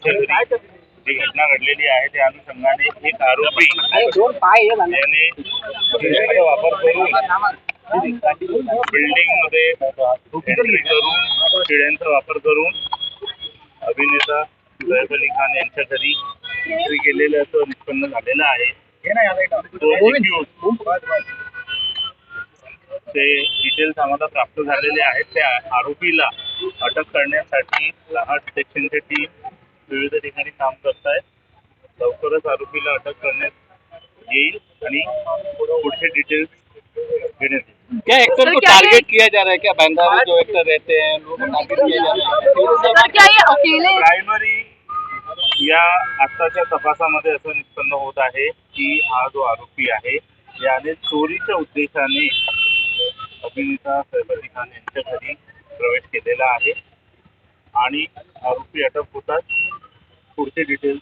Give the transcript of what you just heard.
यांच्या घरी जी घटना घडलेली आहे त्या अनुषंगाने एक आरोपी याने चिड्यांचा वापर करून बिल्डिंग मध्ये एंट्री करून चिड्यांचा वापर करून अभिनेता सैफ अली खान यांच्या घरी एंट्री केलेलं असं निष्पन्न झालेलं आहे. ते डिटेल्स आम्हाला प्राप्त झालेले आहेत. त्या आरोपीला अटक करण्यासाठी रहाट सेक्शनची टीम विविध ठिकाणी काम करत आहे. लवकरच आरोपीला अटक करण्यात येईल आणि पुढचे डिटेल्स घेण्यात येईल. क्या एक्टर को टारगेट किया जा रहा है? क्या बांदा में जो एक्टर रहते हैं लोगों को टारगेट किया जा रहा है? क्या ये अकेले प्रायमरी या आताच्या तपासामध्ये असं निष्पन्न होत आहे की हा जो आरोपी आहे याने चोरीच्या उद्देशाने अभिनेता सैफ अली खान यांच्या घरी प्रवेश केलेला आहे आणि आरोपी अटक होतात पुढचे डिटेल्स